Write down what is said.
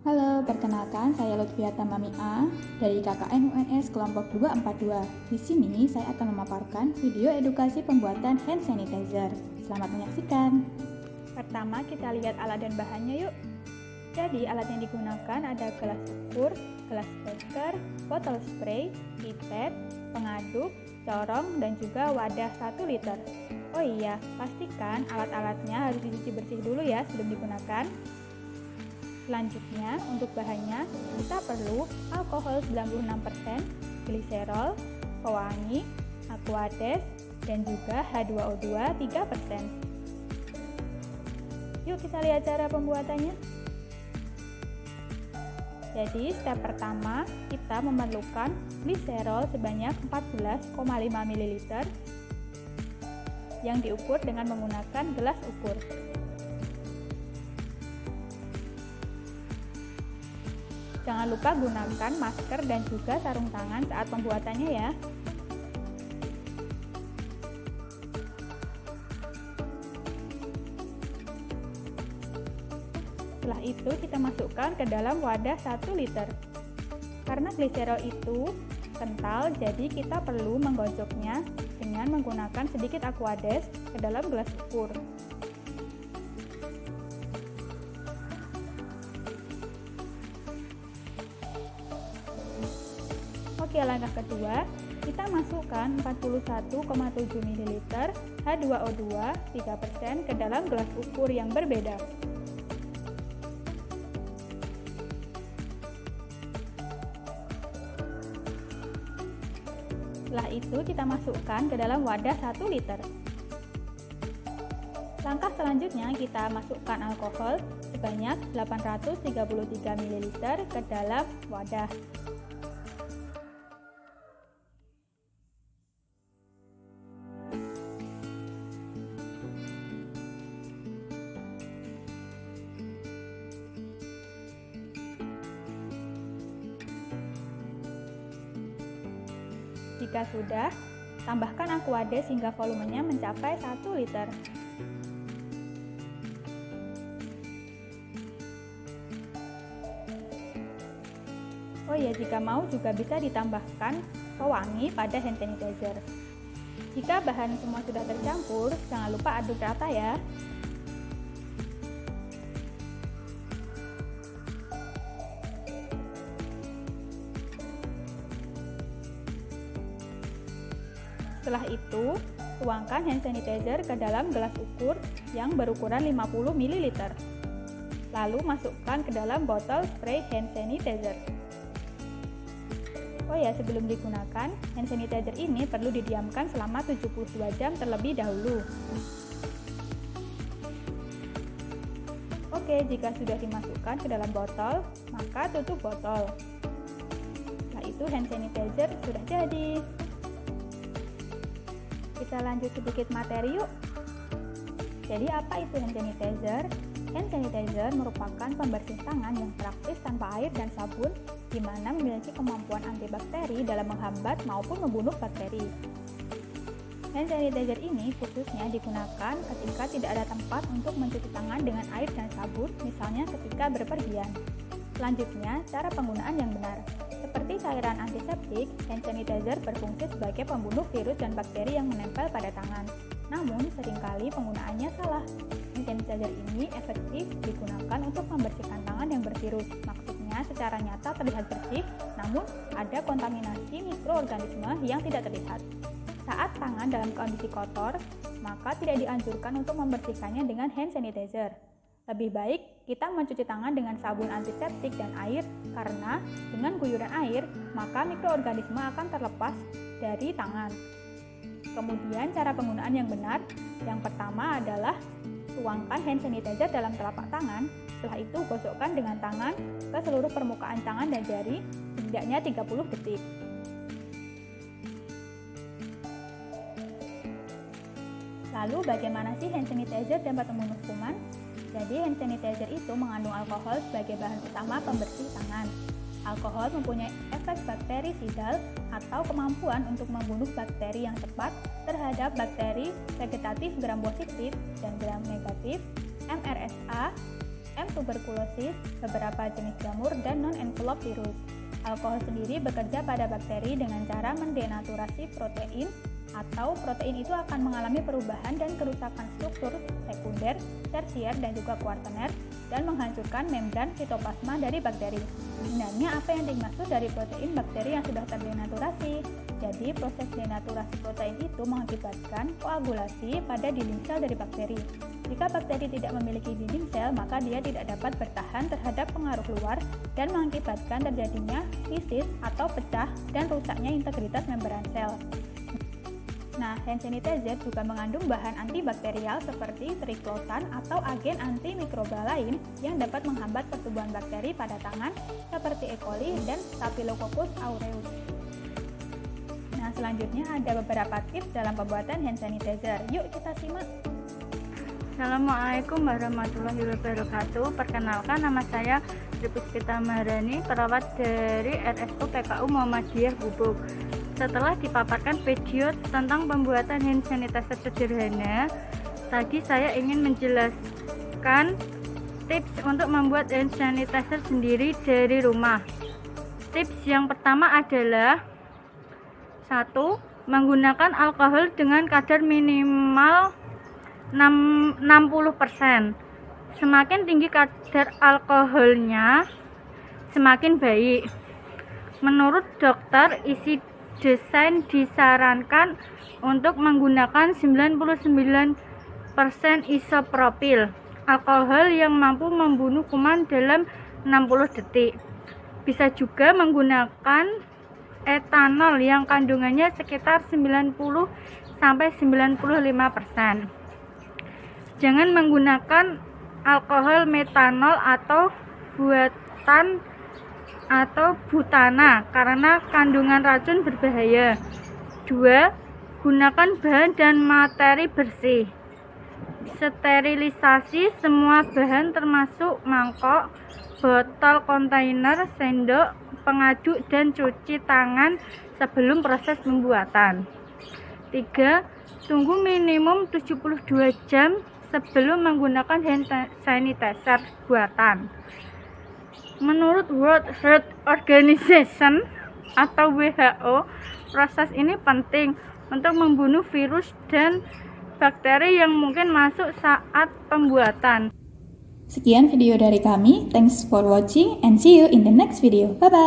Halo, perkenalkan saya Lutfiata Mamia dari KKN UNS kelompok 242. Di sini saya akan memaparkan video edukasi pembuatan hand sanitizer. Selamat menyaksikan. Pertama, kita lihat alat dan bahannya yuk. Jadi, alat yang digunakan ada gelas ukur, gelas beker, botol spray, pipet, pengaduk, corong, dan juga wadah 1 liter. Oh iya, pastikan alat-alatnya harus dicuci bersih dulu ya sebelum digunakan. Selanjutnya, untuk bahannya, kita perlu alkohol 96%, gliserol, pewangi, aquades, dan juga H2O2 3%. Yuk kita lihat cara pembuatannya. Jadi, step pertama, kita memerlukan gliserol sebanyak 14,5 ml yang diukur dengan menggunakan gelas ukur. Jangan lupa gunakan masker dan juga sarung tangan saat pembuatannya ya. Setelah itu kita masukkan ke dalam wadah 1 liter. Karena gliserol itu kental, jadi kita perlu menggosoknya dengan menggunakan sedikit aquades ke dalam gelas ukur. Oke, langkah kedua, kita masukkan 41,7 ml H2O2 3% ke dalam gelas ukur yang berbeda. Setelah itu kita masukkan ke dalam wadah 1 liter. Langkah selanjutnya kita masukkan alkohol sebanyak 833 ml ke dalam wadah. Jika sudah, tambahkan aquades hingga volumenya mencapai 1 liter. Oh ya, jika mau juga bisa ditambahkan pewangi pada hand sanitizer. Jika bahan semua sudah tercampur, jangan lupa aduk rata ya. Setelah itu, tuangkan hand sanitizer ke dalam gelas ukur yang berukuran 50 ml. Lalu masukkan ke dalam botol spray hand sanitizer. Oh ya, sebelum digunakan, hand sanitizer ini perlu didiamkan selama 72 jam terlebih dahulu. Oke, jika sudah dimasukkan ke dalam botol, maka tutup botol. Setelah itu hand sanitizer sudah jadi. Kita lanjut sedikit materi yuk. Jadi apa itu hand sanitizer? Hand sanitizer merupakan pembersih tangan yang praktis tanpa air dan sabun, di mana memiliki kemampuan antibakteri dalam menghambat maupun membunuh bakteri. Hand sanitizer ini khususnya digunakan ketika tidak ada tempat untuk mencuci tangan dengan air dan sabun, misalnya ketika berpergian. Selanjutnya, cara penggunaan yang benar. Seperti cairan antiseptik, hand sanitizer berfungsi sebagai pembunuh virus dan bakteri yang menempel pada tangan. Namun, seringkali penggunaannya salah. Hand sanitizer ini efektif digunakan untuk membersihkan tangan yang bervirus. Maksudnya, secara nyata terlihat bersih, namun ada kontaminasi mikroorganisme yang tidak terlihat. Saat tangan dalam kondisi kotor, maka tidak dianjurkan untuk membersihkannya dengan hand sanitizer. Lebih baik kita mencuci tangan dengan sabun antiseptik dan air, karena dengan guyuran air, maka mikroorganisme akan terlepas dari tangan. Kemudian cara penggunaan yang benar, yang pertama adalah tuangkan hand sanitizer dalam telapak tangan, setelah itu gosokkan dengan tangan ke seluruh permukaan tangan dan jari, setidaknya 30 detik. Lalu bagaimana sih hand sanitizer dapat membunuh kuman? Jadi hand sanitizer itu mengandung alkohol sebagai bahan utama pembersih tangan. Alkohol mempunyai efek bakterisidal atau kemampuan untuk membunuh bakteri yang tepat terhadap bakteri vegetatif gram positif dan gram negatif, MRSA, M. tuberculosis, beberapa jenis jamur, dan non-envelop virus. Alkohol sendiri bekerja pada bakteri dengan cara mendenaturasi protein, atau protein itu akan mengalami perubahan dan kerusakan struktur sekunder, tersier, dan juga kuartener, dan menghancurkan membran sitoplasma dari bakteri. Sebenarnya apa yang dimaksud dari protein bakteri yang sudah terdenaturasi? Jadi proses denaturasi protein itu mengakibatkan koagulasi pada dinding sel dari bakteri. Jika bakteri tidak memiliki dinding sel, maka dia tidak dapat bertahan terhadap pengaruh luar dan mengakibatkan terjadinya lisis atau pecah dan rusaknya integritas membran sel. Nah, hand sanitizer juga mengandung bahan antibakterial seperti triklosan atau agen antimikroba lain yang dapat menghambat pertumbuhan bakteri pada tangan seperti E. coli dan Staphylococcus aureus. Nah, selanjutnya ada beberapa tips dalam pembuatan hand sanitizer. Yuk kita simak. Assalamualaikum warahmatullahi wabarakatuh. Perkenalkan, nama saya Puspita Maharani, perawat dari RSU PKU Muhammadiyah Gubuk. Setelah dipaparkan video tentang pembuatan hand sanitizer sederhana, tadi saya ingin menjelaskan tips untuk membuat hand sanitizer sendiri dari rumah. Tips yang pertama adalah 1. Menggunakan alkohol dengan kadar minimal 60%. Semakin tinggi kadar alkoholnya, semakin baik. Menurut dokter, isi desain disarankan untuk menggunakan 99% isopropil, alkohol yang mampu membunuh kuman dalam 60 detik. Bisa juga menggunakan etanol yang kandungannya sekitar 90-95%. Jangan menggunakan alkohol metanol atau buatan atau butana karena kandungan racun berbahaya. 2. Gunakan bahan dan materi bersih. Sterilisasi semua bahan termasuk mangkok, botol kontainer, sendok, pengaduk, dan cuci tangan sebelum proses pembuatan. 3. Tunggu minimum 72 jam sebelum menggunakan hand sanitizer buatan. Menurut World Health Organization atau WHO, proses ini penting untuk membunuh virus dan bakteri yang mungkin masuk saat pembuatan. Sekian video dari kami. Thanks for watching and see you in the next video. Bye-bye.